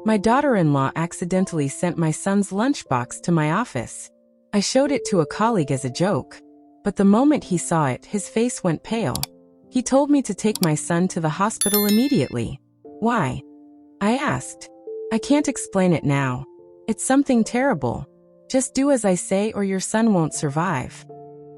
My daughter-in-law accidentally sent my son's lunchbox to my office. I showed it to a colleague as a joke, but the moment he saw it, his face went pale. He told me to take my son to the hospital immediately. Why? I asked. I can't explain it now. It's something terrible. Just do as I say or your son won't survive.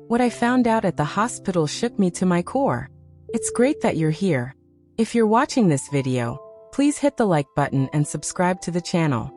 What I found out at the hospital shook me to my core. It's great that you're here. If you're watching this video, please hit the like button and subscribe to the channel.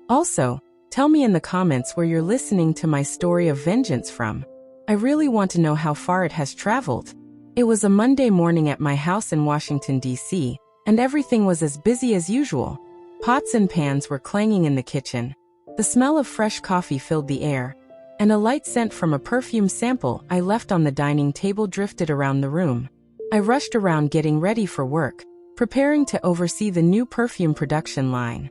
Also, tell me in the comments where you're listening to my story of vengeance from. I really want to know how far it has traveled. It was a Monday morning at my house in Washington, D.C., and everything was as busy as usual. Pots and pans were clanging in the kitchen. The smell of fresh coffee filled the air, and a light scent from a perfume sample I left on the dining table drifted around the room. I rushed around getting ready for work, preparing to oversee the new perfume production line.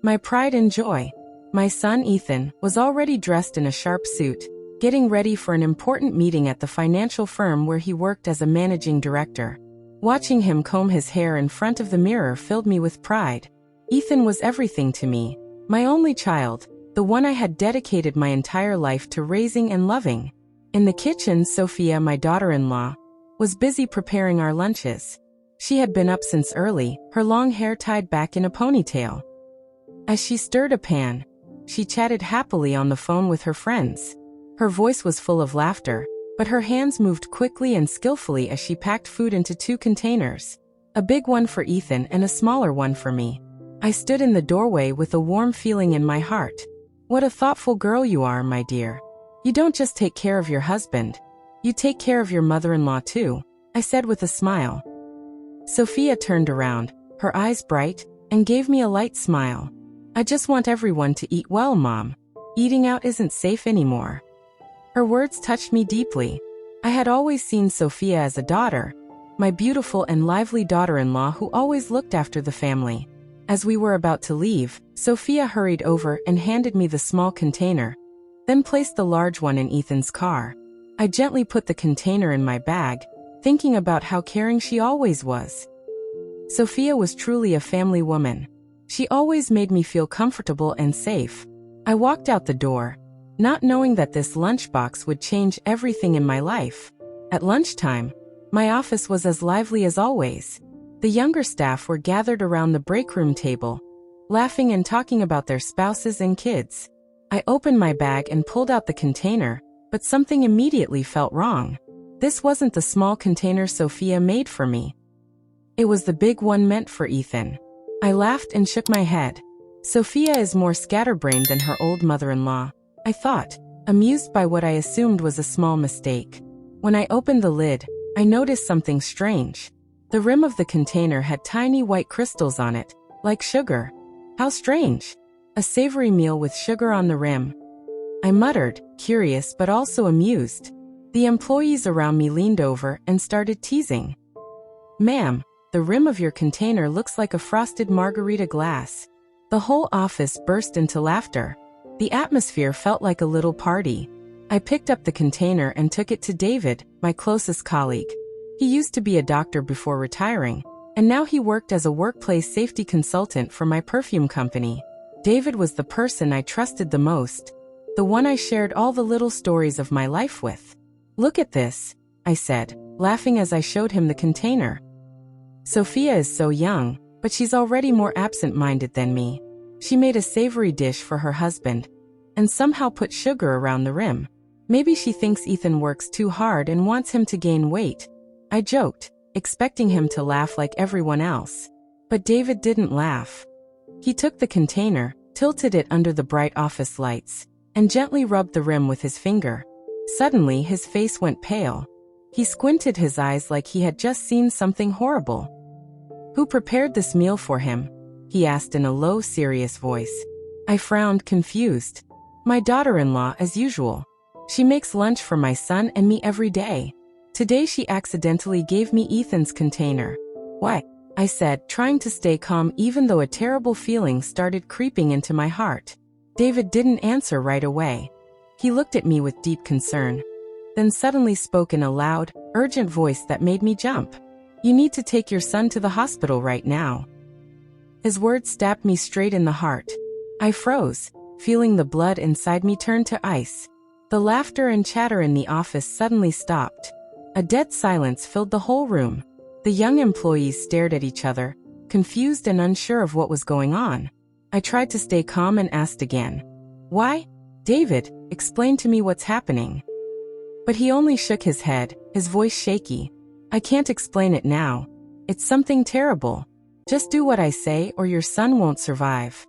My pride and joy. My son Ethan was already dressed in a sharp suit, getting ready for an important meeting at the financial firm where he worked as a managing director. Watching him comb his hair in front of the mirror filled me with pride. Ethan was everything to me, my only child, the one I had dedicated my entire life to raising and loving. In the kitchen, Sophia, my daughter-in-law, was busy preparing our lunches. She had been up since early, her long hair tied back in a ponytail. As she stirred a pan, she chatted happily on the phone with her friends. Her voice was full of laughter, but her hands moved quickly and skillfully as she packed food into 2 containers, a big one for Ethan and a smaller one for me. I stood in the doorway with a warm feeling in my heart. What a thoughtful girl you are, my dear. You don't just take care of your husband, you take care of your mother-in-law too, I said with a smile. Sophia turned around, her eyes bright, and gave me a light smile. I just want everyone to eat well, Mom. Eating out isn't safe anymore. Her words touched me deeply. I had always seen Sophia as a daughter, my beautiful and lively daughter-in-law who always looked after the family. As we were about to leave, Sophia hurried over and handed me the small container, then placed the large one in Ethan's car. I gently put the container in my bag, thinking about how caring she always was. Sophia was truly a family woman. She always made me feel comfortable and safe. I walked out the door, not knowing that this lunchbox would change everything in my life. At lunchtime, my office was as lively as always. The younger staff were gathered around the break room table, laughing and talking about their spouses and kids. I opened my bag and pulled out the container, but something immediately felt wrong. This wasn't the small container Sophia made for me. It was the big one meant for Ethan. I laughed and shook my head. Sophia is more scatterbrained than her old mother-in-law, I thought, amused by what I assumed was a small mistake. When I opened the lid, I noticed something strange. The rim of the container had tiny white crystals on it, like sugar. How strange! A savory meal with sugar on the rim. I muttered, curious but also amused. The employees around me leaned over and started teasing. Ma'am, the rim of your container looks like a frosted margarita glass. The whole office burst into laughter. The atmosphere felt like a little party. I picked up the container and took it to David, my closest colleague. He used to be a doctor before retiring, and now he worked as a workplace safety consultant for my perfume company. David was the person I trusted the most, the one I shared all the little stories of my life with. Look at this, I said, laughing as I showed him the container. Sophia is so young, but she's already more absent-minded than me. She made a savory dish for her husband, and somehow put sugar around the rim. Maybe she thinks Ethan works too hard and wants him to gain weight. I joked, expecting him to laugh like everyone else. But David didn't laugh. He took the container, tilted it under the bright office lights, and gently rubbed the rim with his finger. Suddenly his face went pale. He squinted his eyes like he had just seen something horrible. Who prepared this meal for him? He asked in a low, serious voice. I frowned, confused. My daughter-in-law, as usual. She makes lunch for my son and me every day. Today she accidentally gave me Ethan's container. Why? I said, trying to stay calm even though a terrible feeling started creeping into my heart. David didn't answer right away. He looked at me with deep concern, then suddenly spoke in a loud, urgent voice that made me jump. You need to take your son to the hospital right now. His words stabbed me straight in the heart. I froze, feeling the blood inside me turn to ice. The laughter and chatter in the office suddenly stopped. A dead silence filled the whole room. The young employees stared at each other, confused and unsure of what was going on. I tried to stay calm and asked again. Why? David, explain to me what's happening. But he only shook his head, his voice shaky. I can't explain it now. It's something terrible. Just do what I say or your son won't survive.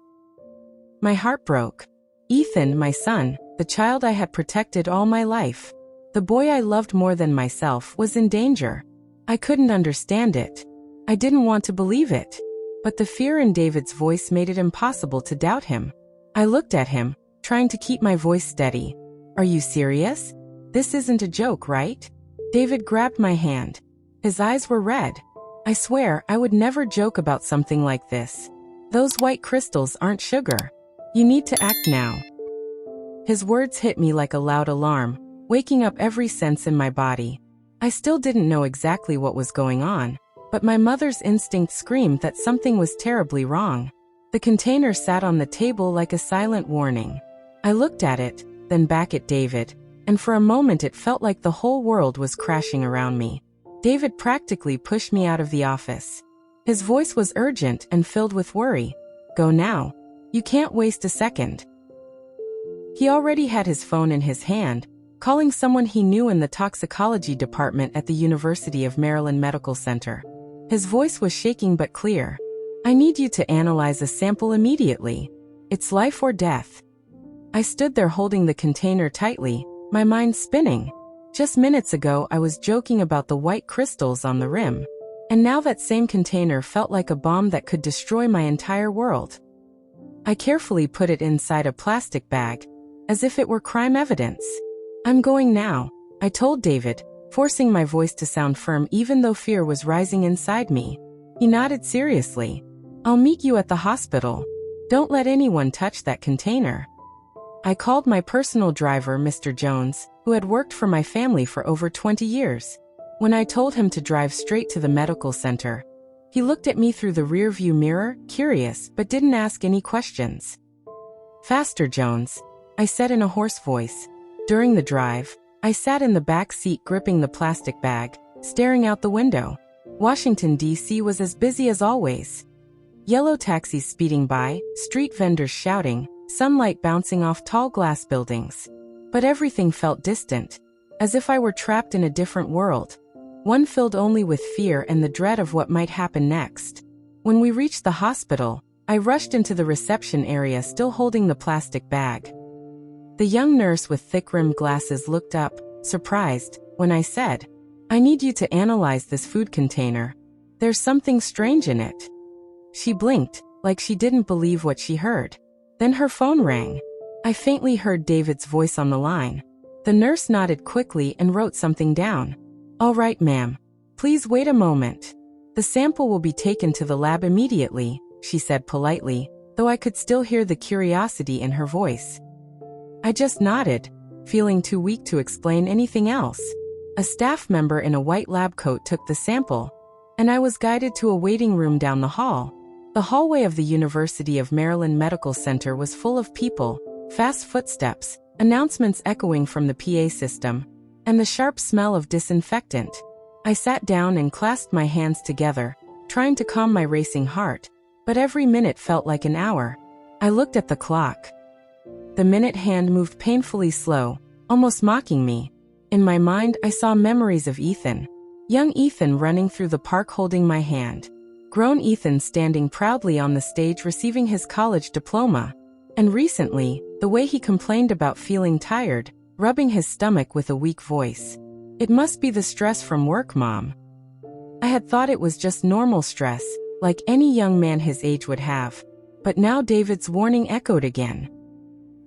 My heart broke. Ethan, my son, the child I had protected all my life, the boy I loved more than myself, was in danger. I couldn't understand it. I didn't want to believe it. But the fear in David's voice made it impossible to doubt him. I looked at him, trying to keep my voice steady. Are you serious? This isn't a joke, right? David grabbed my hand. His eyes were red. I swear I would never joke about something like this. Those white crystals aren't sugar. You need to act now. His words hit me like a loud alarm, waking up every sense in my body. I still didn't know exactly what was going on, but my mother's instinct screamed that something was terribly wrong. The container sat on the table like a silent warning. I looked at it, then back at David, and for a moment it felt like the whole world was crashing around me. David practically pushed me out of the office. His voice was urgent and filled with worry. Go now. You can't waste a second. He already had his phone in his hand, calling someone he knew in the toxicology department at the University of Maryland Medical Center. His voice was shaking but clear. I need you to analyze a sample immediately. It's life or death. I stood there holding the container tightly, my mind spinning. Just minutes ago I was joking about the white crystals on the rim. And now that same container felt like a bomb that could destroy my entire world. I carefully put it inside a plastic bag, as if it were crime evidence. I'm going now, I told David, forcing my voice to sound firm even though fear was rising inside me. He nodded seriously. I'll meet you at the hospital. Don't let anyone touch that container. I called my personal driver, Mr. Jones, who had worked for my family for over 20 years. When I told him to drive straight to the medical center, he looked at me through the rearview mirror, curious, but didn't ask any questions. Faster, Jones, I said in a hoarse voice. During the drive, I sat in the back seat gripping the plastic bag, staring out the window. Washington, D.C. was as busy as always. Yellow taxis speeding by, street vendors shouting, sunlight bouncing off tall glass buildings. But everything felt distant, as if I were trapped in a different world. One filled only with fear and the dread of what might happen next. When we reached the hospital, I rushed into the reception area still holding the plastic bag. The young nurse with thick-rimmed glasses looked up, surprised, when I said, I need you to analyze this food container. There's something strange in it. She blinked, like she didn't believe what she heard. Then her phone rang. I faintly heard David's voice on the line. The nurse nodded quickly and wrote something down. All right, ma'am. Please wait a moment. The sample will be taken to the lab immediately, she said politely, though I could still hear the curiosity in her voice. I just nodded, feeling too weak to explain anything else. A staff member in a white lab coat took the sample, and I was guided to a waiting room down the hall. The hallway of the University of Maryland Medical Center was full of people, fast footsteps, announcements echoing from the PA system, and the sharp smell of disinfectant. I sat down and clasped my hands together, trying to calm my racing heart, but every minute felt like an hour. I looked at the clock. The minute hand moved painfully slow, almost mocking me. In my mind, I saw memories of Ethan. Young Ethan running through the park holding my hand. Grown Ethan standing proudly on the stage receiving his college diploma. And recently, the way he complained about feeling tired, rubbing his stomach with a weak voice. It must be the stress from work, Mom. I had thought it was just normal stress, like any young man his age would have. But now David's warning echoed again.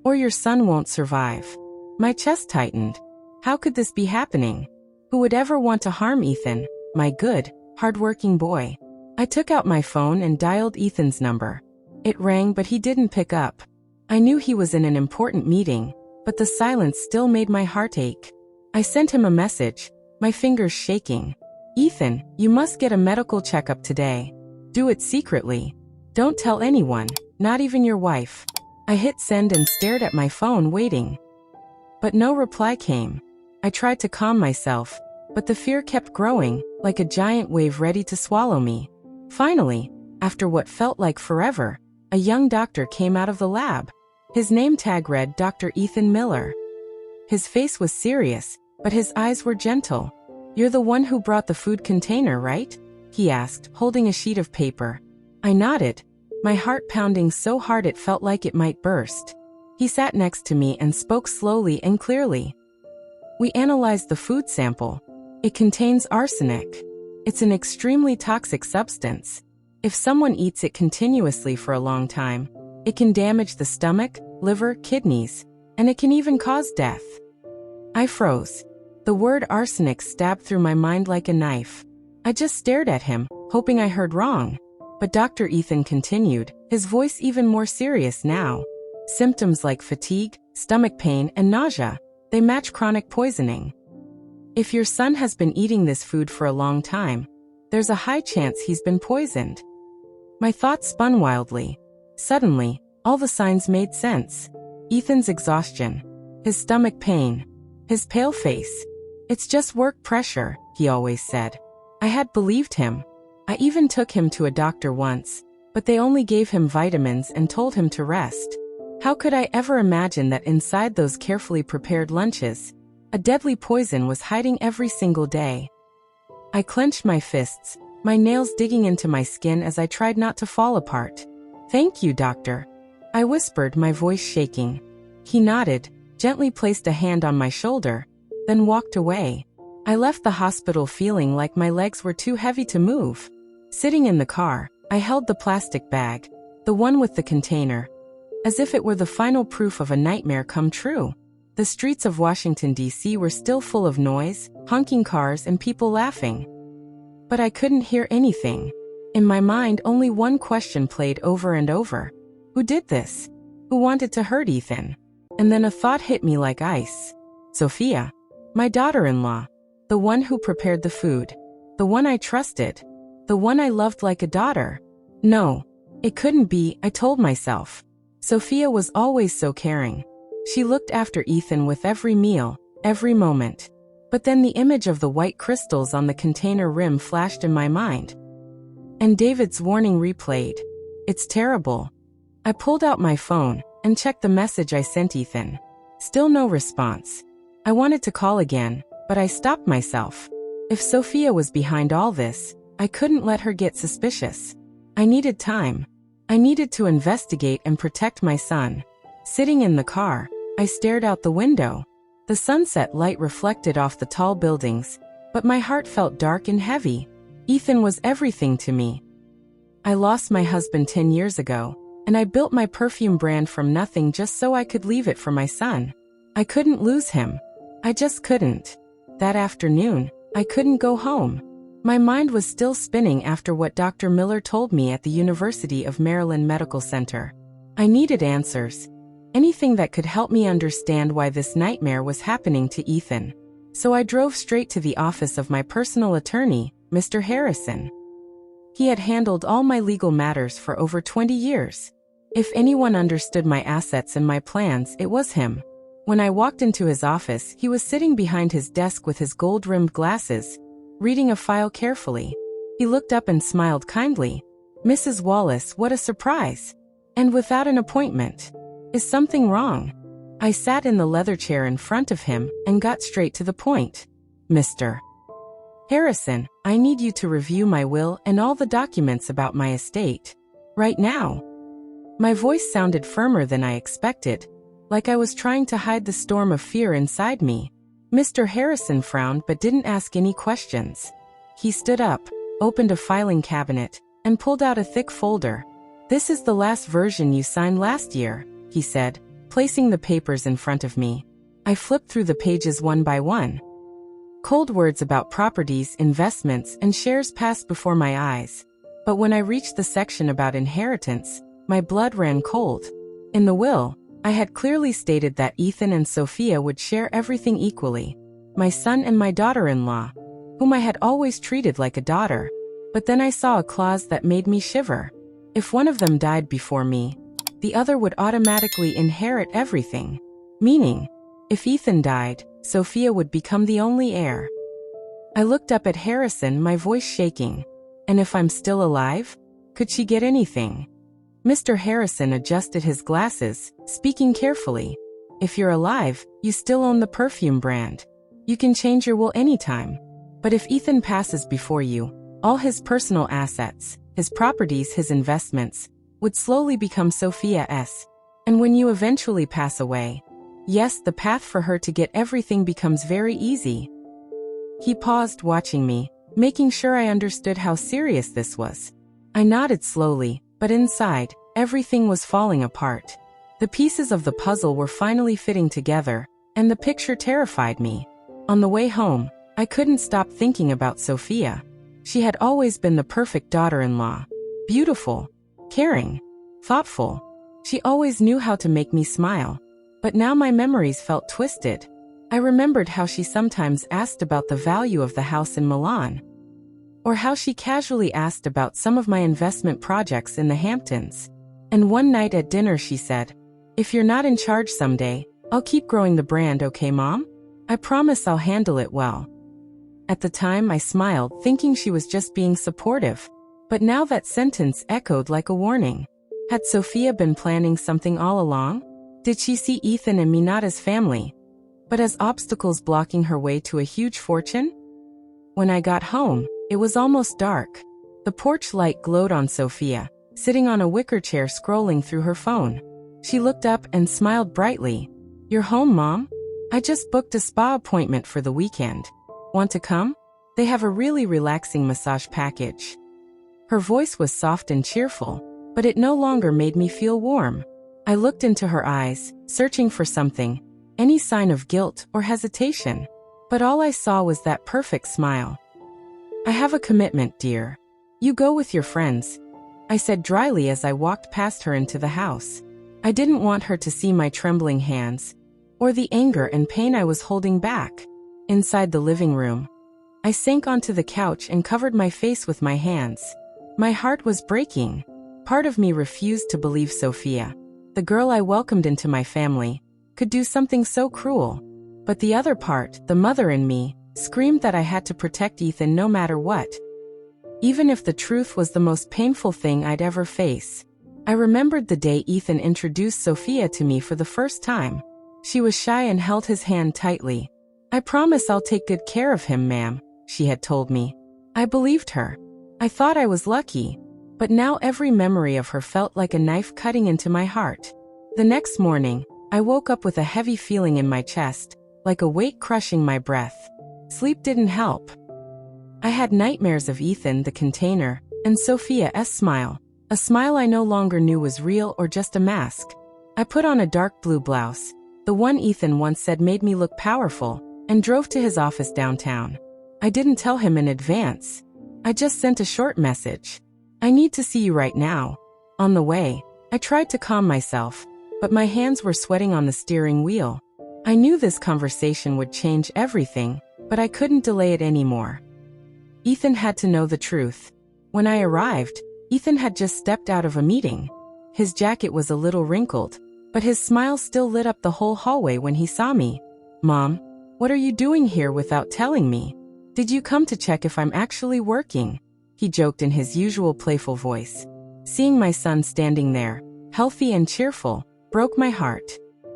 Or your son won't survive. My chest tightened. How could this be happening? Who would ever want to harm Ethan, my good, hardworking boy? I took out my phone and dialed Ethan's number. It rang, but he didn't pick up. I knew he was in an important meeting, but the silence still made my heart ache. I sent him a message, my fingers shaking. Ethan, you must get a medical checkup today. Do it secretly. Don't tell anyone, not even your wife. I hit send and stared at my phone waiting. But no reply came. I tried to calm myself, but the fear kept growing, like a giant wave ready to swallow me. Finally, after what felt like forever, a young doctor came out of the lab. His name tag read Dr. Ethan Miller. His face was serious, but his eyes were gentle. "You're the one who brought the food container, right?" he asked, holding a sheet of paper. I nodded, my heart pounding so hard it felt like it might burst. He sat next to me and spoke slowly and clearly. "We analyzed the food sample. It contains arsenic. It's an extremely toxic substance. If someone eats it continuously for a long time, it can damage the stomach, liver, kidneys, and it can even cause death." I froze. The word arsenic stabbed through my mind like a knife. I just stared at him, hoping I heard wrong. But Dr. Ethan continued, his voice even more serious now. "Symptoms like fatigue, stomach pain, and nausea, they match chronic poisoning. If your son has been eating this food for a long time, there's a high chance he's been poisoned." My thoughts spun wildly. Suddenly, all the signs made sense. Ethan's exhaustion, his stomach pain, his pale face. "It's just work pressure," he always said. I had believed him. I even took him to a doctor once, but they only gave him vitamins and told him to rest. How could I ever imagine that inside those carefully prepared lunches, a deadly poison was hiding every single day? I clenched my fists, my nails digging into my skin as I tried not to fall apart. "Thank you, doctor," I whispered, my voice shaking. He nodded, gently placed a hand on my shoulder, then walked away. I left the hospital feeling like my legs were too heavy to move. Sitting in the car, I held the plastic bag, the one with the container, as if it were the final proof of a nightmare come true. The streets of Washington, D.C. were still full of noise, honking cars, and people laughing. But I couldn't hear anything. In my mind, only one question played over and over. Who did this? Who wanted to hurt Ethan? And then a thought hit me like ice. Sophia. My daughter-in-law. The one who prepared the food. The one I trusted. The one I loved like a daughter. No, it couldn't be, I told myself. Sophia was always so caring. She looked after Ethan with every meal, every moment. But then the image of the white crystals on the container rim flashed in my mind. And David's warning replayed. "It's terrible." I pulled out my phone and checked the message I sent Ethan. Still no response. I wanted to call again, but I stopped myself. If Sophia was behind all this, I couldn't let her get suspicious. I needed time. I needed to investigate and protect my son. Sitting in the car, I stared out the window. The sunset light reflected off the tall buildings, but my heart felt dark and heavy. Ethan was everything to me. I lost my husband 10 years ago, and I built my perfume brand from nothing just so I could leave it for my son. I couldn't lose him. I just couldn't. That afternoon, I couldn't go home. My mind was still spinning after what Dr. Miller told me at the University of Maryland Medical Center. I needed answers. Anything that could help me understand why this nightmare was happening to Ethan. So I drove straight to the office of my personal attorney, Mr. Harrison. He had handled all my legal matters for over 20 years. If anyone understood my assets and my plans, it was him. When I walked into his office, he was sitting behind his desk with his gold-rimmed glasses, reading a file carefully. He looked up and smiled kindly. "Mrs. Wallace, what a surprise! And without an appointment. Is something wrong?" I sat in the leather chair in front of him and got straight to the point. "Mr. Harrison, I need you to review my will and all the documents about my estate. Right now." My voice sounded firmer than I expected, like I was trying to hide the storm of fear inside me. Mr. Harrison frowned but didn't ask any questions. He stood up, opened a filing cabinet, and pulled out a thick folder. "This is the last version you signed last year," he said, placing the papers in front of me. I flipped through the pages one by one. Cold words about properties, investments, and shares passed before my eyes. But when I reached the section about inheritance, my blood ran cold. In the will, I had clearly stated that Ethan and Sophia would share everything equally. My son and my daughter-in-law, whom I had always treated like a daughter. But then I saw a clause that made me shiver. If one of them died before me, the other would automatically inherit everything. Meaning, if Ethan died, Sophia would become the only heir. I looked up at Harrison, my voice shaking. And if I'm still alive? Could she get anything? Mr. Harrison adjusted his glasses, speaking carefully. If you're alive, you still own the perfume brand. You can change your will anytime. But if Ethan passes before you, all his personal assets, his properties, his investments, would slowly become Sophia's. And when you eventually pass away, yes, the path for her to get everything becomes very easy. He paused, watching me, making sure I understood how serious this was. I nodded slowly, but inside, everything was falling apart. The pieces of the puzzle were finally fitting together, and the picture terrified me. On the way home, I couldn't stop thinking about Sophia. She had always been the perfect daughter-in-law. Beautiful, caring, thoughtful. She always knew how to make me smile. But now my memories felt twisted. I remembered how she sometimes asked about the value of the house in Milan, or how she casually asked about some of my investment projects in the Hamptons. And one night at dinner she said, "If you're not in charge someday, I'll keep growing the brand, okay, Mom? I promise I'll handle it well." At the time I smiled, thinking she was just being supportive. But now that sentence echoed like a warning. Had Sophia been planning something all along? Did she see Ethan and me not as family, but as obstacles blocking her way to a huge fortune? When I got home, it was almost dark. The porch light glowed on Sophia, sitting on a wicker chair scrolling through her phone. She looked up and smiled brightly. "You're home, Mom? I just booked a spa appointment for the weekend. Want to come? They have a really relaxing massage package." Her voice was soft and cheerful, but it no longer made me feel warm. I looked into her eyes, searching for something, any sign of guilt or hesitation. But all I saw was that perfect smile. "I have a commitment, dear. You go with your friends," I said dryly as I walked past her into the house. I didn't want her to see my trembling hands, or the anger and pain I was holding back. Inside the living room, I sank onto the couch and covered my face with my hands. My heart was breaking. Part of me refused to believe Sophia, the girl I welcomed into my family, could do something so cruel. But the other part, the mother in me, screamed that I had to protect Ethan no matter what. Even if the truth was the most painful thing I'd ever face. I remembered the day Ethan introduced Sophia to me for the first time. She was shy and held his hand tightly. "I promise I'll take good care of him, ma'am," she had told me. I believed her. I thought I was lucky. But now every memory of her felt like a knife cutting into my heart. The next morning, I woke up with a heavy feeling in my chest, like a weight crushing my breath. Sleep didn't help. I had nightmares of Ethan, the container, and Sophia's smile. A smile I no longer knew was real or just a mask. I put on a dark blue blouse, the one Ethan once said made me look powerful, and drove to his office downtown. I didn't tell him in advance. I just sent a short message. "I need to see you right now." On the way, I tried to calm myself, but my hands were sweating on the steering wheel. I knew this conversation would change everything, but I couldn't delay it anymore. Ethan had to know the truth. When I arrived, Ethan had just stepped out of a meeting. His jacket was a little wrinkled, but his smile still lit up the whole hallway when he saw me. "Mom, what are you doing here without telling me? Did you come to check if I'm actually working?" He joked in his usual playful voice. Seeing my son standing there, healthy and cheerful, broke my heart.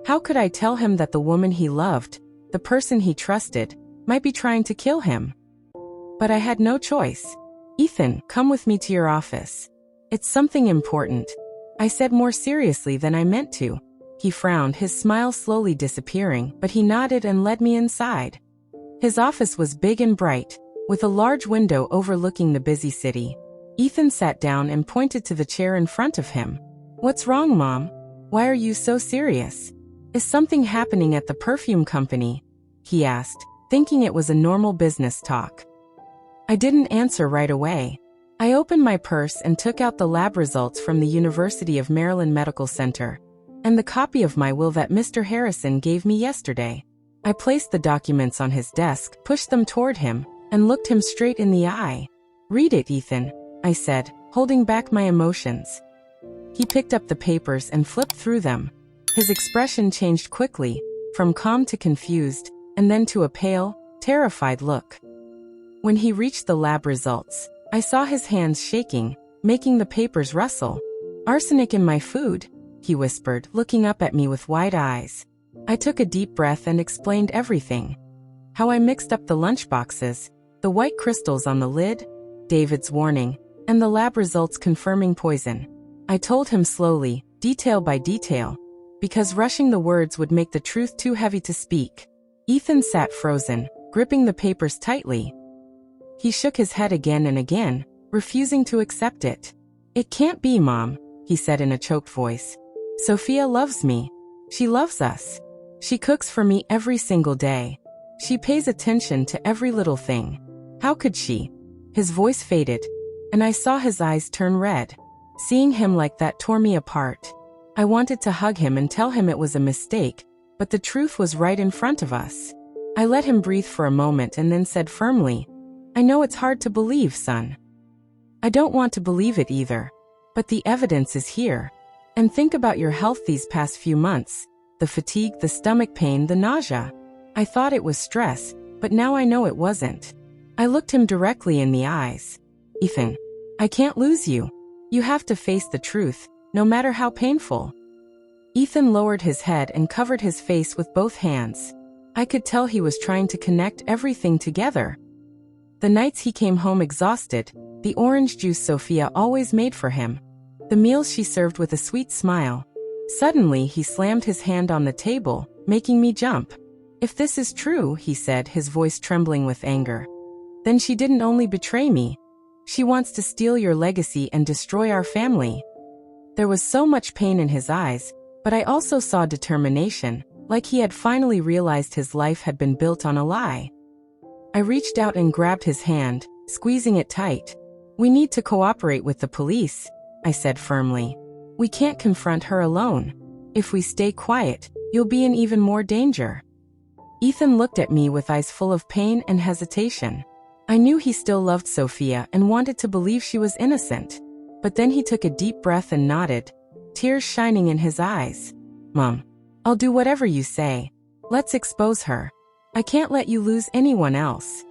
How could I tell him that the woman he loved, the person he trusted, might be trying to kill him? But I had no choice. "Ethan, come with me to your office. It's something important," I said more seriously than I meant to. He frowned, his smile slowly disappearing, but he nodded and led me inside. His office was big and bright, with a large window overlooking the busy city. Ethan sat down and pointed to the chair in front of him. "What's wrong, Mom? Why are you so serious? Is something happening at the perfume company?" he asked, thinking it was a normal business talk. I didn't answer right away. I opened my purse and took out the lab results from the University of Maryland Medical Center, and the copy of my will that Mr. Harrison gave me yesterday. I placed the documents on his desk, pushed them toward him, and looked him straight in the eye. "Read it, Ethan," I said, holding back my emotions. He picked up the papers and flipped through them. His expression changed quickly, from calm to confused, and then to a pale, terrified look. When he reached the lab results, I saw his hands shaking, making the papers rustle. "Arsenic in my food," he whispered, looking up at me with wide eyes. I took a deep breath and explained everything. How I mixed up the lunchboxes, the white crystals on the lid, David's warning, and the lab results confirming poison. I told him slowly, detail by detail, because rushing the words would make the truth too heavy to speak. Ethan sat frozen, gripping the papers tightly. He shook his head again and again, refusing to accept it. "It can't be, Mom," he said in a choked voice. "Sophia loves me. She loves us. She cooks for me every single day. She pays attention to every little thing. How could she?" His voice faded, and I saw his eyes turn red. Seeing him like that tore me apart. I wanted to hug him and tell him it was a mistake, but the truth was right in front of us. I let him breathe for a moment and then said firmly, "I know it's hard to believe, son. I don't want to believe it either. But the evidence is here. And think about your health these past few months. The fatigue, the stomach pain, the nausea. I thought it was stress, but now I know it wasn't." I looked him directly in the eyes. "Ethan, I can't lose you. You have to face the truth, no matter how painful." Ethan lowered his head and covered his face with both hands. I could tell he was trying to connect everything together. The nights he came home exhausted, the orange juice Sophia always made for him, the meals she served with a sweet smile. Suddenly he slammed his hand on the table, making me jump. "If this is true," he said, his voice trembling with anger, "then she didn't only betray me. She wants to steal your legacy and destroy our family." There was so much pain in his eyes, but I also saw determination, like he had finally realized his life had been built on a lie. I reached out and grabbed his hand, squeezing it tight. "We need to cooperate with the police," I said firmly. "We can't confront her alone. If we stay quiet, you'll be in even more danger." Ethan looked at me with eyes full of pain and hesitation. I knew he still loved Sophia and wanted to believe she was innocent. But then he took a deep breath and nodded, tears shining in his eyes. "Mom, I'll do whatever you say. Let's expose her. I can't let you lose anyone else."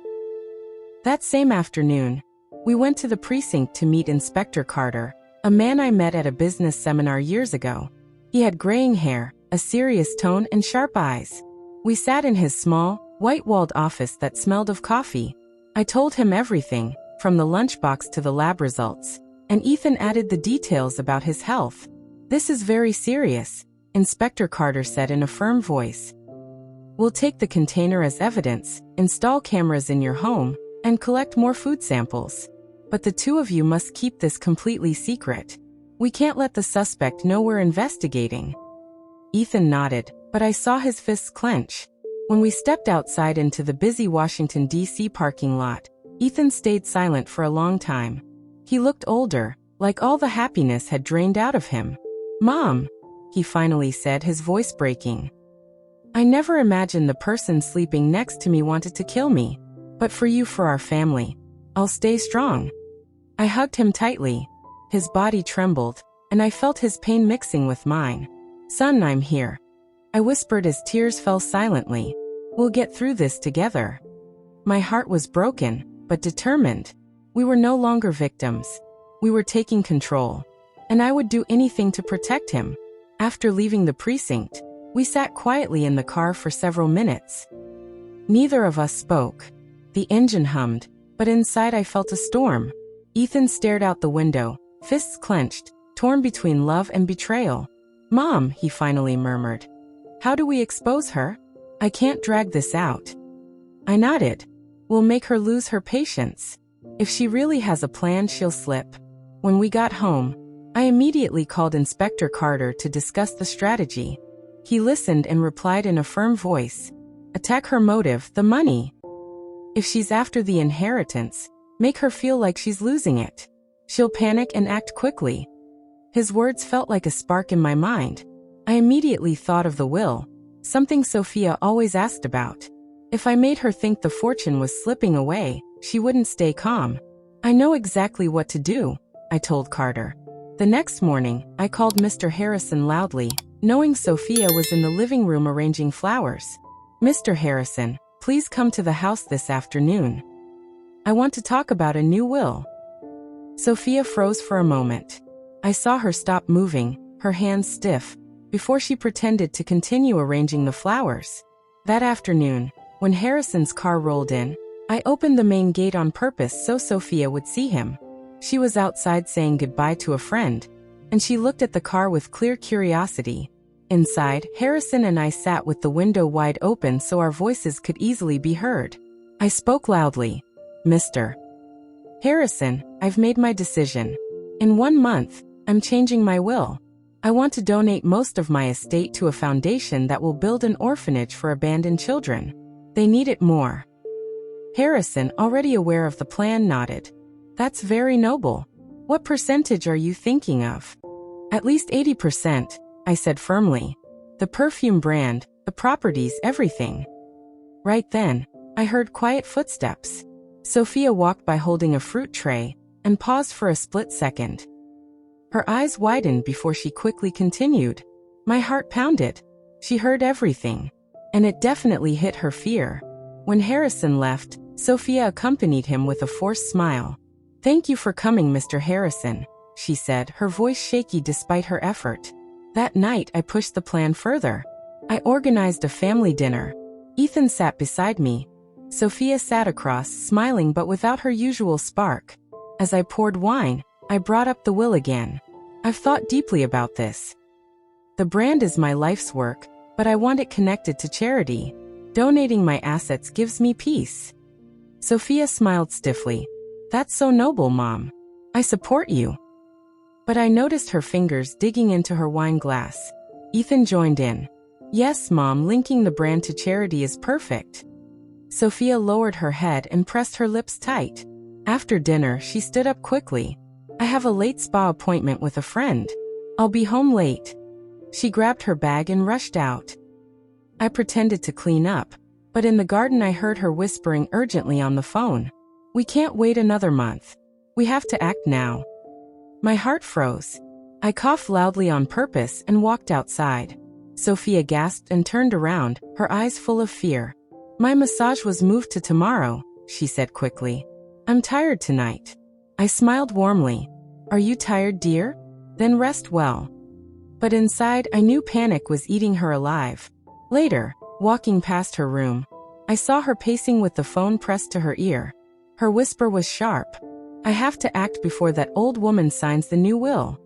That same afternoon, we went to the precinct to meet Inspector Carter, a man I met at a business seminar years ago. He had graying hair, a serious tone, and sharp eyes. We sat in his small, white-walled office that smelled of coffee. I told him everything, from the lunchbox to the lab results, and Ethan added the details about his health. "This is very serious," Inspector Carter said in a firm voice. "We'll take the container as evidence, install cameras in your home, and collect more food samples. But the two of you must keep this completely secret. We can't let the suspect know we're investigating." Ethan nodded, but I saw his fists clench. When we stepped outside into the busy Washington, D.C. parking lot, Ethan stayed silent for a long time. He looked older, like all the happiness had drained out of him. "Mom," he finally said, his voice breaking. "I never imagined the person sleeping next to me wanted to kill me. But for you, for our family, I'll stay strong." I hugged him tightly. His body trembled, and I felt his pain mixing with mine. "Son, I'm here," I whispered as tears fell silently. "We'll get through this together." My heart was broken, but determined. We were no longer victims. We were taking control. And I would do anything to protect him. After leaving the precinct, we sat quietly in the car for several minutes. Neither of us spoke. The engine hummed, but inside I felt a storm. Ethan stared out the window, fists clenched, torn between love and betrayal. "Mom," he finally murmured. "How do we expose her? I can't drag this out." I nodded. "We'll make her lose her patience. If she really has a plan, she'll slip." When we got home, I immediately called Inspector Carter to discuss the strategy. He listened and replied in a firm voice. "Attack her motive, the money. If she's after the inheritance, make her feel like she's losing it. She'll panic and act quickly." His words felt like a spark in my mind. I immediately thought of the will, something Sophia always asked about. If I made her think the fortune was slipping away, she wouldn't stay calm. "I know exactly what to do," I told Carter. The next morning, I called Mr. Harrison loudly, knowing Sophia was in the living room arranging flowers. Mr. Harrison, please come to the house this afternoon. I want to talk about a new will. Sophia froze for a moment. I saw her stop moving, her hands stiff, before she pretended to continue arranging the flowers. That afternoon, when Harrison's car rolled in, I opened the main gate on purpose so Sophia would see him. She was outside saying goodbye to a friend, and she looked at the car with clear curiosity. Inside, Harrison and I sat with the window wide open so our voices could easily be heard. I spoke loudly. Mr. Harrison, I've made my decision. In 1 month, I'm changing my will. I want to donate most of my estate to a foundation that will build an orphanage for abandoned children. They need it more. Harrison, already aware of the plan, nodded. That's very noble. What percentage are you thinking of? At least 80%, I said firmly. The perfume brand, the properties, everything. Right then, I heard quiet footsteps. Sophia walked by holding a fruit tray and paused for a split second. Her eyes widened before she quickly continued. My heart pounded. She heard everything, and it definitely hit her fear. When Harrison left, Sophia accompanied him with a forced smile. Thank you for coming, Mr. Harrison, she said, her voice shaky despite her effort. That night, I pushed the plan further. I organized a family dinner. Ethan sat beside me. Sophia sat across, smiling but without her usual spark. As I poured wine, I brought up the will again. I've thought deeply about this. The brand is my life's work, but I want it connected to charity. Donating my assets gives me peace. Sophia smiled stiffly. That's so noble, Mom. I support you. But I noticed her fingers digging into her wine glass. Ethan joined in. Yes, Mom, linking the brand to charity is perfect. Sophia lowered her head and pressed her lips tight. After dinner, she stood up quickly. I have a late spa appointment with a friend. I'll be home late. She grabbed her bag and rushed out. I pretended to clean up, but in the garden I heard her whispering urgently on the phone. We can't wait another month. We have to act now. My heart froze. I coughed loudly on purpose and walked outside. Sophia gasped and turned around, her eyes full of fear. My massage was moved to tomorrow, she said quickly. I'm tired tonight. I smiled warmly. Are you tired, dear? Then rest well. But inside, I knew panic was eating her alive. Later, walking past her room, I saw her pacing with the phone pressed to her ear. Her whisper was sharp. I have to act before that old woman signs the new will.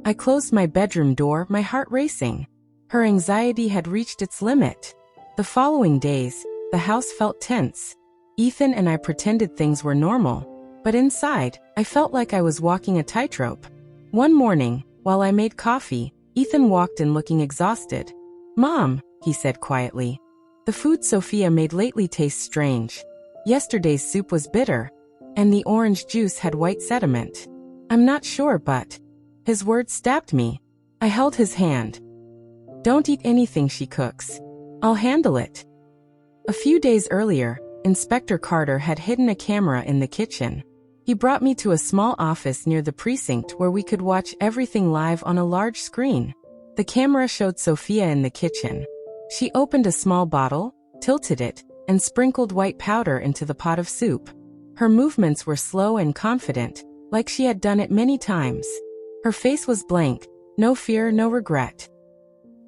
I closed my bedroom door, my heart racing. Her anxiety had reached its limit. The following days, the house felt tense. Ethan and I pretended things were normal, but inside, I felt like I was walking a tightrope. One morning, while I made coffee, Ethan walked in looking exhausted. Mom, he said quietly. The food Sophia made lately tastes strange. Yesterday's soup was bitter, and the orange juice had white sediment. I'm not sure, but... His words stabbed me. I held his hand. Don't eat anything she cooks. I'll handle it. A few days earlier, Inspector Carter had hidden a camera in the kitchen. He brought me to a small office near the precinct where we could watch everything live on a large screen. The camera showed Sophia in the kitchen. She opened a small bottle, tilted it, and sprinkled white powder into the pot of soup. Her movements were slow and confident, like she had done it many times. Her face was blank, no fear, no regret.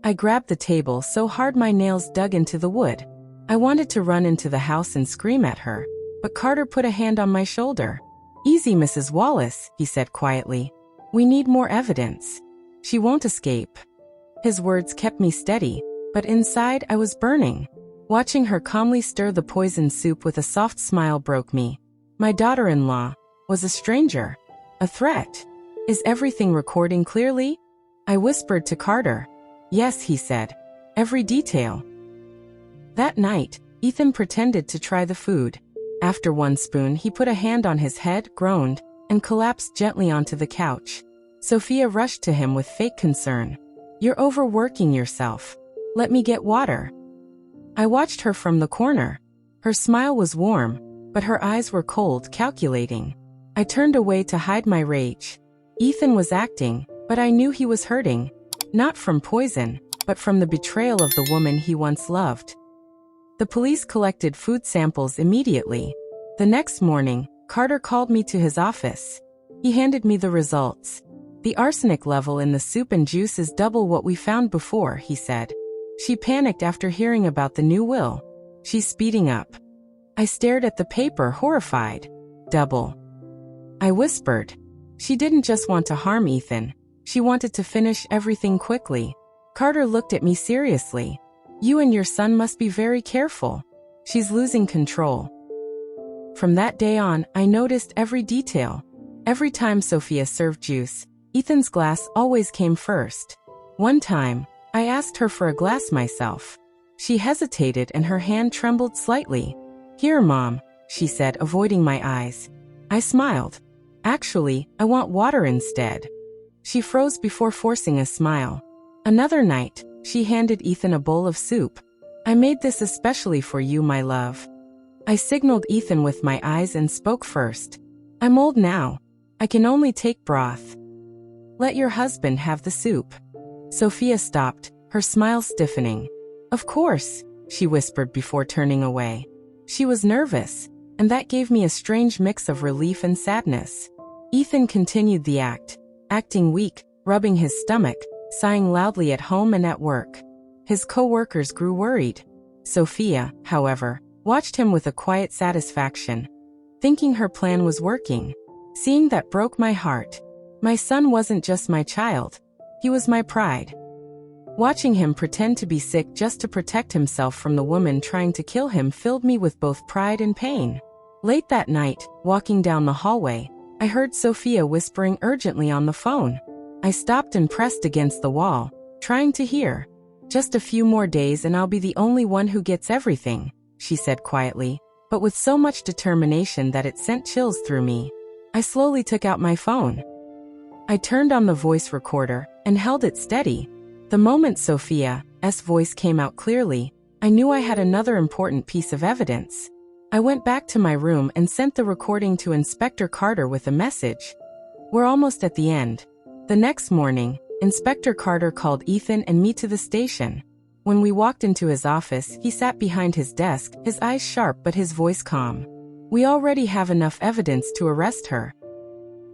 I grabbed the table so hard my nails dug into the wood. I wanted to run into the house and scream at her, but Carter put a hand on my shoulder. Easy, Mrs. Wallace, he said quietly. We need more evidence. She won't escape. His words kept me steady, but inside I was burning. Watching her calmly stir the poisoned soup with a soft smile broke me. My daughter-in-law was a stranger, a threat. Is everything recording clearly? I whispered to Carter. Yes, he said. Every detail. That night, Ethan pretended to try the food. After one spoon, he put a hand on his head, groaned, and collapsed gently onto the couch. Sophia rushed to him with fake concern. You're overworking yourself. Let me get water. I watched her from the corner. Her smile was warm, but her eyes were cold, calculating. I turned away to hide my rage. Ethan was acting, but I knew he was hurting. Not from poison, but from the betrayal of the woman he once loved. The police collected food samples immediately. The next morning, Carter called me to his office. He handed me the results. The arsenic level in the soup and juice is double what we found before, he said. She panicked after hearing about the new will. She's speeding up. I stared at the paper, horrified. Double. I whispered. She didn't just want to harm Ethan. She wanted to finish everything quickly. Carter looked at me seriously. You and your son must be very careful. She's losing control. From that day on, I noticed every detail. Every time Sophia served juice, Ethan's glass always came first. One time, I asked her for a glass myself. She hesitated and her hand trembled slightly. Here, Mom, she said, avoiding my eyes. I smiled. Actually, I want water instead. She froze before forcing a smile. Another night, she handed Ethan a bowl of soup. I made this especially for you, my love. I signaled Ethan with my eyes and spoke first. I'm old now. I can only take broth. Let your husband have the soup. Sophia stopped, her smile stiffening. Of course, she whispered before turning away. She was nervous, and that gave me a strange mix of relief and sadness. Ethan continued the act, acting weak, rubbing his stomach, sighing loudly at home and at work. His co-workers grew worried. Sophia, however, watched him with a quiet satisfaction, thinking her plan was working. Seeing that broke my heart. My son wasn't just my child. He was my pride. Watching him pretend to be sick just to protect himself from the woman trying to kill him filled me with both pride and pain. Late that night, walking down the hallway, I heard Sophia whispering urgently on the phone. I stopped and pressed against the wall, trying to hear. Just a few more days and I'll be the only one who gets everything, she said quietly, but with so much determination that it sent chills through me. I slowly took out my phone. I turned on the voice recorder and held it steady. The moment Sophia's voice came out clearly, I knew I had another important piece of evidence. I went back to my room and sent the recording to Inspector Carter with a message. We're almost at the end. The next morning, Inspector Carter called Ethan and me to the station. When we walked into his office, he sat behind his desk, his eyes sharp but his voice calm. We already have enough evidence to arrest her.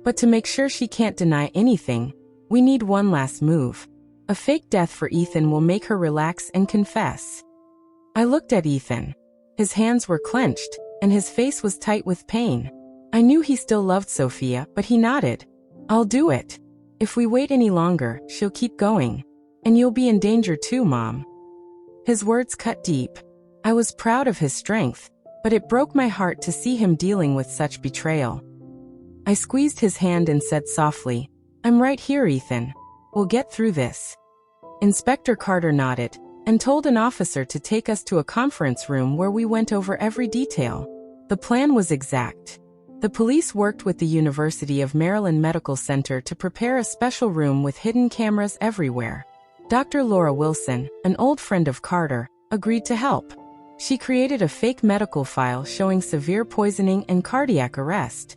But to make sure she can't deny anything, we need one last move. A fake death for Ethan will make her relax and confess. I looked at Ethan. His hands were clenched, and his face was tight with pain. I knew he still loved Sophia, but he nodded. I'll do it. If we wait any longer, she'll keep going. And you'll be in danger too, Mom. His words cut deep. I was proud of his strength, but it broke my heart to see him dealing with such betrayal. I squeezed his hand and said softly, I'm right here, Ethan. We'll get through this. Inspector Carter nodded and told an officer to take us to a conference room where we went over every detail. The plan was exact. The police worked with the University of Maryland Medical Center to prepare a special room with hidden cameras everywhere. Dr. Laura Wilson, an old friend of Carter, agreed to help. She created a fake medical file showing severe poisoning and cardiac arrest.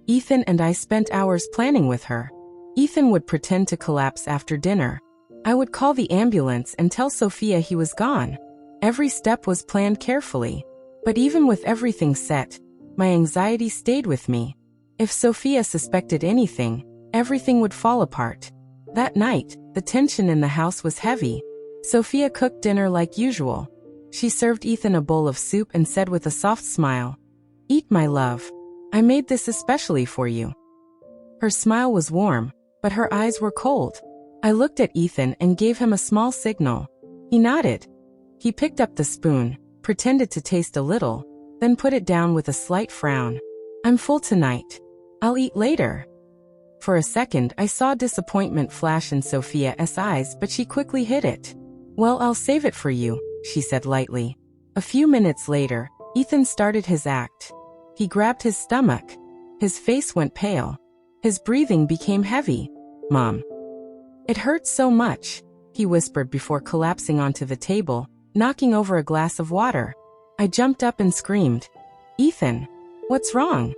Ethan and I spent hours planning with her. Ethan would pretend to collapse after dinner. I would call the ambulance and tell Sophia he was gone. Every step was planned carefully. But even with everything set, my anxiety stayed with me. If Sophia suspected anything, everything would fall apart. That night, the tension in the house was heavy. Sophia cooked dinner like usual. She served Ethan a bowl of soup and said with a soft smile, Eat, my love. I made this especially for you. Her smile was warm, but her eyes were cold. I looked at Ethan and gave him a small signal. He nodded. He picked up the spoon, pretended to taste a little, then put it down with a slight frown. I'm full tonight. I'll eat later. For a second, I saw disappointment flash in Sophia's eyes, but she quickly hid it. Well, I'll save it for you, she said lightly. A few minutes later, Ethan started his act. He grabbed his stomach. His face went pale. His breathing became heavy. Mom. It hurts so much, he whispered before collapsing onto the table, knocking over a glass of water. I jumped up and screamed, Ethan, what's wrong?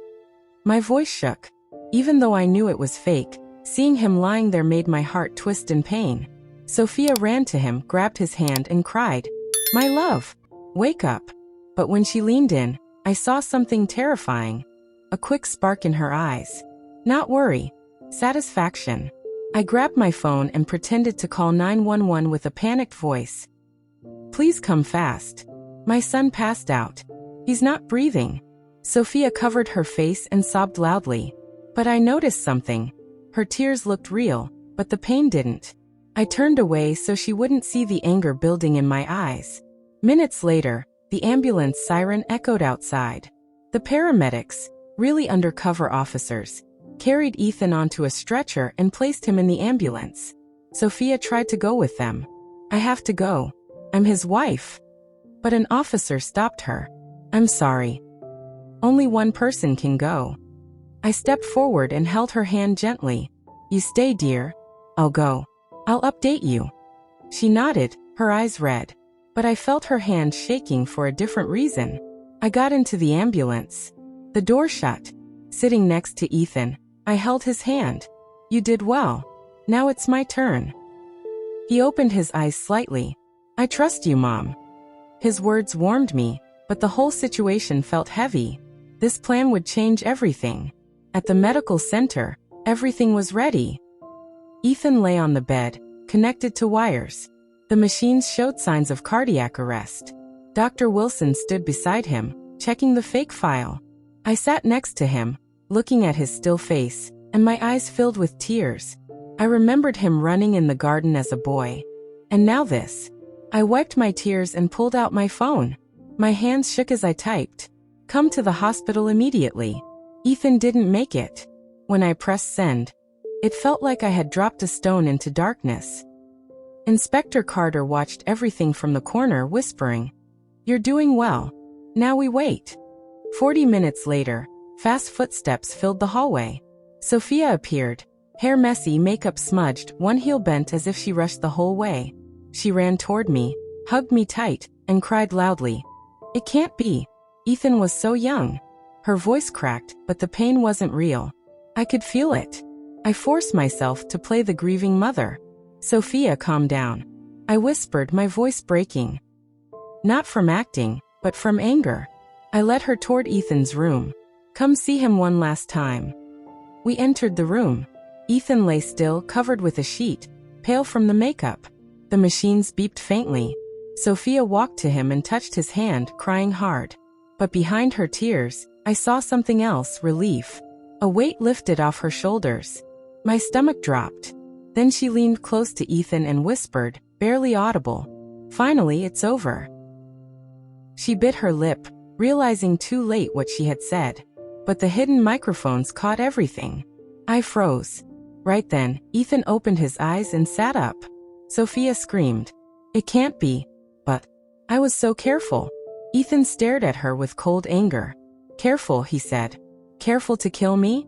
My voice shook. Even though I knew it was fake, seeing him lying there made my heart twist in pain. Sophia ran to him, grabbed his hand, and cried, "My love, wake up." But when she leaned in, I saw something terrifying. A quick spark in her eyes. Not worry. Satisfaction. I grabbed my phone and pretended to call 911 with a panicked voice. "Please come fast. My son passed out. He's not breathing." Sophia covered her face and sobbed loudly. But I noticed something. Her tears looked real, but the pain didn't. I turned away so she wouldn't see the anger building in my eyes. Minutes later, the ambulance siren echoed outside. The paramedics, really undercover officers, carried Ethan onto a stretcher and placed him in the ambulance. Sophia tried to go with them. "I have to go. I'm his wife." But an officer stopped her. "I'm sorry. Only one person can go." I stepped forward and held her hand gently. "You stay, dear. I'll go. I'll update you." She nodded, her eyes red. But I felt her hand shaking for a different reason. I got into the ambulance. The door shut. Sitting next to Ethan, I held his hand. "You did well. Now it's my turn." He opened his eyes slightly. "I trust you, Mom." His words warmed me, but the whole situation felt heavy. This plan would change everything. At the medical center, everything was ready. Ethan lay on the bed, connected to wires. The machines showed signs of cardiac arrest. Dr. Wilson stood beside him, checking the fake file. I sat next to him, looking at his still face, and my eyes filled with tears. I remembered him running in the garden as a boy. And now this. I wiped my tears and pulled out my phone. My hands shook as I typed. "Come to the hospital immediately. Ethan didn't make it." When I pressed send, it felt like I had dropped a stone into darkness. Inspector Carter watched everything from the corner, whispering, "You're doing well. Now we wait." 40 minutes later, fast footsteps filled the hallway. Sophia appeared, hair messy, makeup smudged, one heel bent as if she rushed the whole way. She ran toward me, hugged me tight, and cried loudly. "It can't be. Ethan was so young." Her voice cracked, but the pain wasn't real. I could feel it. I forced myself to play the grieving mother. "Sophia, calm down," I whispered, my voice breaking. Not from acting, but from anger. I led her toward Ethan's room. "Come see him one last time." We entered the room. Ethan lay still, covered with a sheet, pale from the makeup. The machines beeped faintly. Sophia walked to him and touched his hand, crying hard. But behind her tears, I saw something else, relief. A weight lifted off her shoulders. My stomach dropped. Then she leaned close to Ethan and whispered, barely audible, "Finally, it's over." She bit her lip, realizing too late what she had said. But the hidden microphones caught everything. I froze. Right then, Ethan opened his eyes and sat up. Sophia screamed. "It can't be." But I was so careful. Ethan stared at her with cold anger. "Careful," he said. "Careful to kill me?"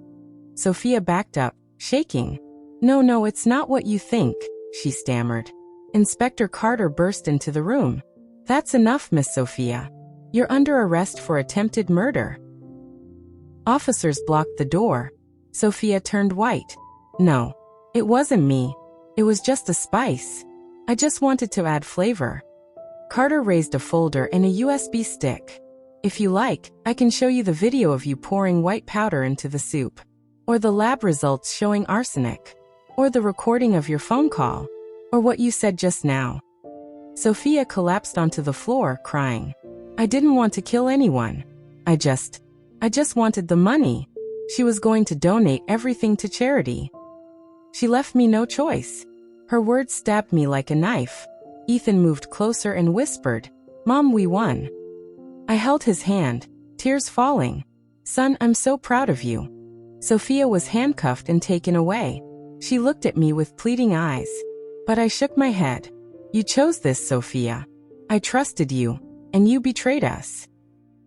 Sophia backed up, shaking. No, it's not what you think," she stammered. Inspector Carter burst into the room. "That's enough, Miss Sophia. You're under arrest for attempted murder." Officers blocked the door. Sophia turned white. "No, it wasn't me. It was just a spice. I just wanted to add flavor." Carter raised a folder and a USB stick. "If you like, I can show you the video of you pouring white powder into the soup. Or the lab results showing arsenic. Or the recording of your phone call. Or what you said just now." Sophia collapsed onto the floor, crying. "I didn't want to kill anyone. I just wanted the money." She was going to donate everything to charity. She left me no choice. Her words stabbed me like a knife. Ethan moved closer and whispered, "Mom, we won." I held his hand, tears falling. "Son, I'm so proud of you." Sophia was handcuffed and taken away. She looked at me with pleading eyes. But I shook my head. "You chose this, Sophia. I trusted you, and you betrayed us."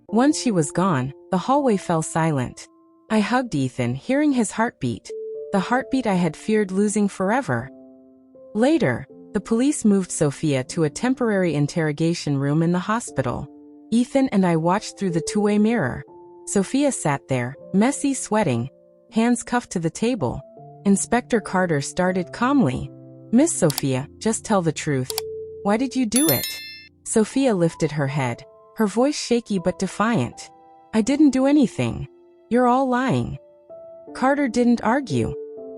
Once she was gone, the hallway fell silent. I hugged Ethan, hearing his heartbeat. The heartbeat I had feared losing forever. Later, the police moved Sophia to a temporary interrogation room in the hospital. Ethan and I watched through the two-way mirror. Sophia sat there, messy, sweating, hands cuffed to the table. Inspector Carter started calmly. Miss Sophia, just tell the truth. Why did you do it? Sophia lifted her head, her voice shaky but defiant. I didn't do anything. You're all lying. Carter didn't argue.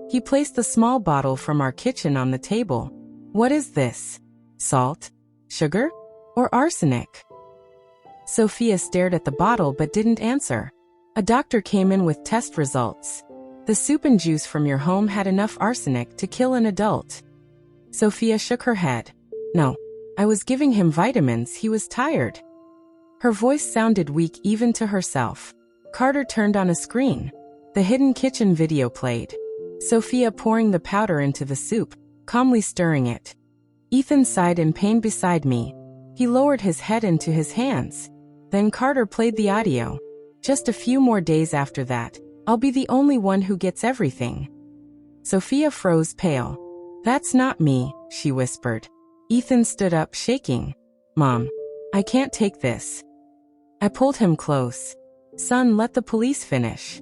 He placed the small bottle from our kitchen on the table. What is this? Salt? Sugar? Or arsenic? Sophia stared at the bottle but didn't answer. A doctor came in with test results. The soup and juice from your home had enough arsenic to kill an adult. Sophia shook her head. No, I was giving him vitamins, he was tired. Her voice sounded weak even to herself. Carter turned on a screen. The hidden kitchen video played. Sophia pouring the powder into the soup, calmly stirring it. Ethan sighed in pain beside me. He lowered his head into his hands. Then Carter played the audio. Just a few more days after that, I'll be the only one who gets everything. Sophia froze pale. That's not me, she whispered. Ethan stood up, shaking. Mom, I can't take this. I pulled him close. Son, let the police finish.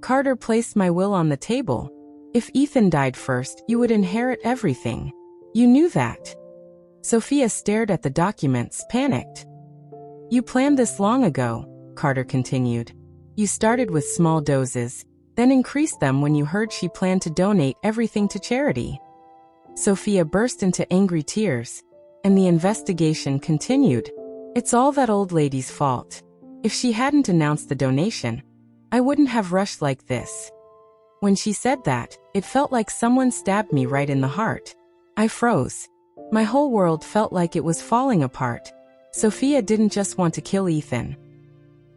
Carter placed my will on the table. If Ethan died first, you would inherit everything. You knew that. Sophia stared at the documents, panicked. You planned this long ago, Carter continued. You started with small doses, then increased them when you heard she planned to donate everything to charity. Sophia burst into angry tears, and the investigation continued. It's all that old lady's fault. If she hadn't announced the donation, I wouldn't have rushed like this. When she said that, it felt like someone stabbed me right in the heart. I froze. My whole world felt like it was falling apart. Sophia didn't just want to kill Ethan.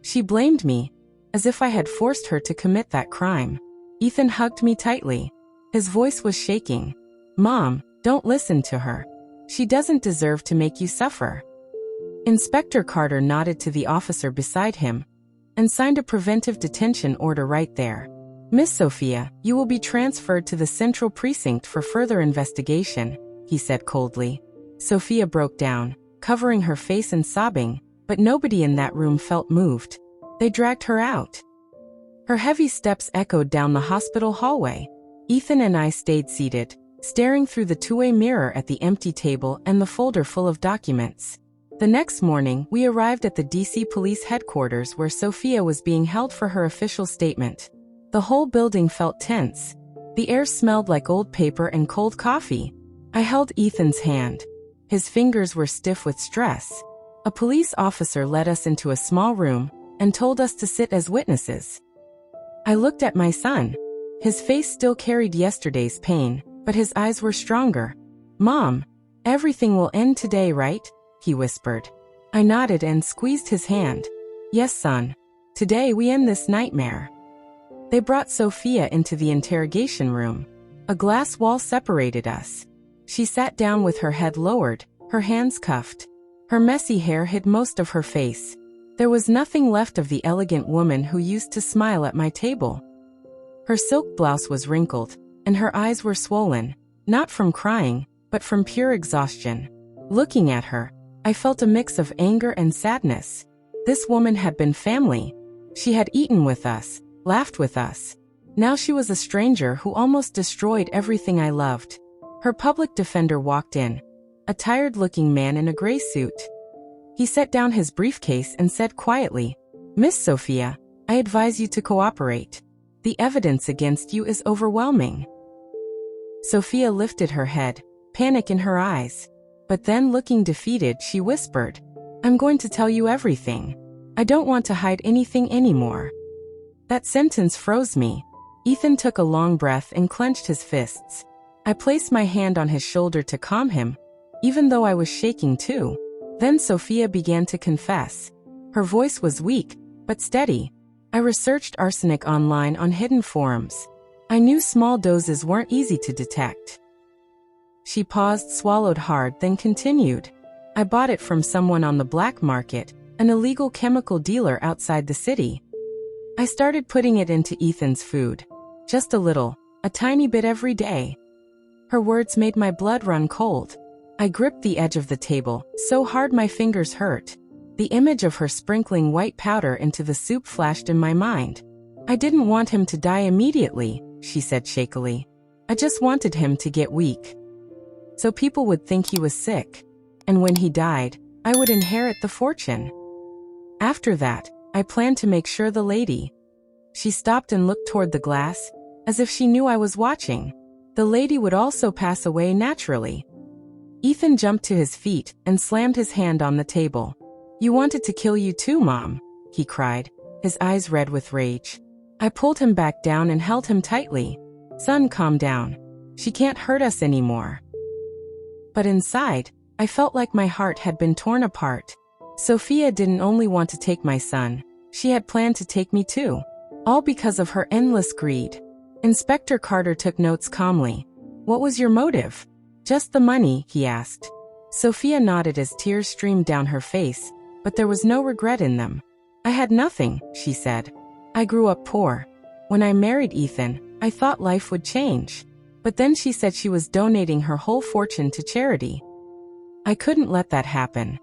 She blamed me, as if I had forced her to commit that crime. Ethan hugged me tightly. His voice was shaking. Mom, don't listen to her. She doesn't deserve to make you suffer. Inspector Carter nodded to the officer beside him and signed a preventive detention order right there. Miss Sophia, you will be transferred to the Central Precinct for further investigation, he said coldly. Sophia broke down, covering her face and sobbing, but nobody in that room felt moved. They dragged her out. Her heavy steps echoed down the hospital hallway. Ethan and I stayed seated, staring through the two-way mirror at the empty table and the folder full of documents. The next morning, we arrived at the DC Police Headquarters where Sophia was being held for her official statement. The whole building felt tense. The air smelled like old paper and cold coffee. I held Ethan's hand. His fingers were stiff with stress. A police officer led us into a small room and told us to sit as witnesses. I looked at my son. His face still carried yesterday's pain, but his eyes were stronger. Mom, everything will end today, right? He whispered. I nodded and squeezed his hand. Yes, son. Today we end this nightmare. They brought Sophia into the interrogation room. A glass wall separated us. She sat down with her head lowered, her hands cuffed. Her messy hair hid most of her face. There was nothing left of the elegant woman who used to smile at my table. Her silk blouse was wrinkled, and her eyes were swollen, not from crying, but from pure exhaustion. Looking at her, I felt a mix of anger and sadness. This woman had been family. She had eaten with us, laughed with us. Now she was a stranger who almost destroyed everything I loved. Her public defender walked in, a tired-looking man in a gray suit. He set down his briefcase and said quietly, Miss Sophia, I advise you to cooperate. The evidence against you is overwhelming. Sophia lifted her head, panic in her eyes. But then, looking defeated, she whispered, I'm going to tell you everything. I don't want to hide anything anymore. That sentence froze me. Ethan took a long breath and clenched his fists. I placed my hand on his shoulder to calm him, even though I was shaking too. Then Sophia began to confess. Her voice was weak, but steady. I researched arsenic online on hidden forums. I knew small doses weren't easy to detect. She paused, swallowed hard, then continued. I bought it from someone on the black market, an illegal chemical dealer outside the city. I started putting it into Ethan's food. Just a little, a tiny bit every day. Her words made my blood run cold. I gripped the edge of the table, so hard my fingers hurt. The image of her sprinkling white powder into the soup flashed in my mind. I didn't want him to die immediately, she said shakily. I just wanted him to get weak, so people would think he was sick. And when he died, I would inherit the fortune. After that, I planned to make sure the lady. She stopped and looked toward the glass, as if she knew I was watching. The lady would also pass away naturally. Ethan jumped to his feet and slammed his hand on the table. You wanted to kill you too, Mom, he cried, his eyes red with rage. I pulled him back down and held him tightly. Son, calm down. She can't hurt us anymore. But inside, I felt like my heart had been torn apart. Sophia didn't only want to take my son, she had planned to take me too. All because of her endless greed. Inspector Carter took notes calmly. What was your motive? Just the money, he asked. Sophia nodded as tears streamed down her face, but there was no regret in them. I had nothing, she said. I grew up poor. When I married Ethan, I thought life would change. But then she said she was donating her whole fortune to charity. I couldn't let that happen.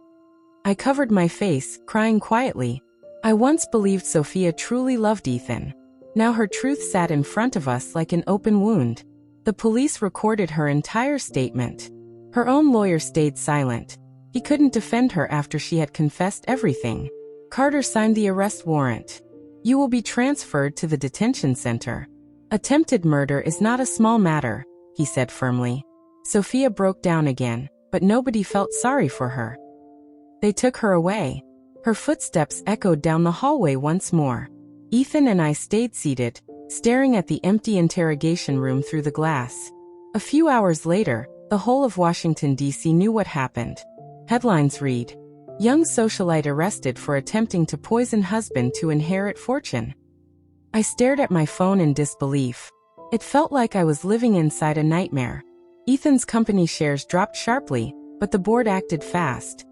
I covered my face, crying quietly. I once believed Sophia truly loved Ethan. Now her truth sat in front of us like an open wound. The police recorded her entire statement. Her own lawyer stayed silent. He couldn't defend her after she had confessed everything. Carter signed the arrest warrant. You will be transferred to the detention center. Attempted murder is not a small matter, he said firmly. Sophia broke down again, but nobody felt sorry for her. They took her away. Her footsteps echoed down the hallway once more. Ethan and I stayed seated, staring at the empty interrogation room through the glass. A few hours later, the whole of Washington, D.C. knew what happened. Headlines read, Young socialite arrested for attempting to poison husband to inherit fortune. I stared at my phone in disbelief. It felt like I was living inside a nightmare. Ethan's company shares dropped sharply, but the board acted fast.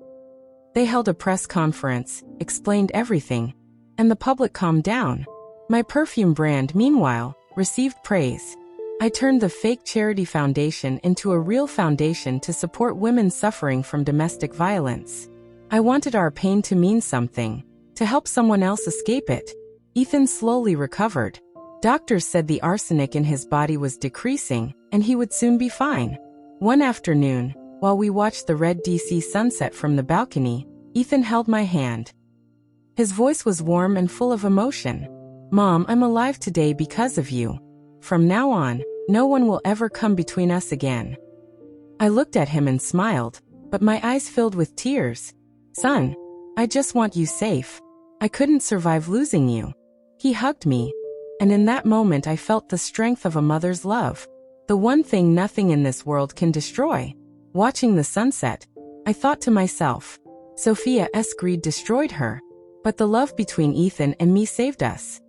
They held a press conference, explained everything, and the public calmed down. My perfume brand, meanwhile, received praise. I turned the fake charity foundation into a real foundation to support women suffering from domestic violence. I wanted our pain to mean something, to help someone else escape it. Ethan slowly recovered. Doctors said the arsenic in his body was decreasing, and he would soon be fine. One afternoon, while we watched the red DC sunset from the balcony, Ethan held my hand. His voice was warm and full of emotion. Mom, I'm alive today because of you. From now on, no one will ever come between us again. I looked at him and smiled, but my eyes filled with tears. Son, I just want you safe. I couldn't survive losing you. He hugged me, and in that moment I felt the strength of a mother's love. The one thing nothing in this world can destroy. Watching the sunset, I thought to myself, Sophia's greed destroyed her, but the love between Ethan and me saved us.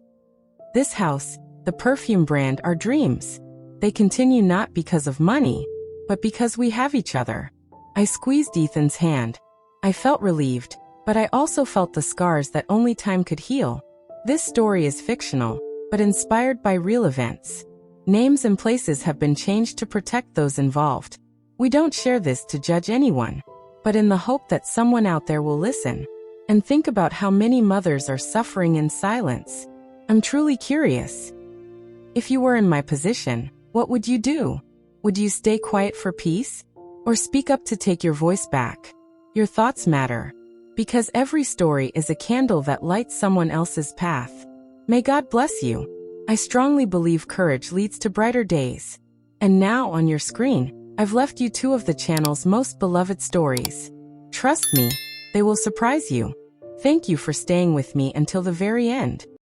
This house, the perfume brand, are dreams. They continue not because of money, but because we have each other. I squeezed Ethan's hand. I felt relieved, but I also felt the scars that only time could heal. This story is fictional, but inspired by real events. Names and places have been changed to protect those involved. We don't share this to judge anyone, but in the hope that someone out there will listen and think about how many mothers are suffering in silence. I'm truly curious. If you were in my position, what would you do? Would you stay quiet for peace? Or speak up to take your voice back? Your thoughts matter, because every story is a candle that lights someone else's path. May God bless you. I strongly believe courage leads to brighter days. And now on your screen, I've left you two of the channel's most beloved stories. Trust me, they will surprise you. Thank you for staying with me until the very end.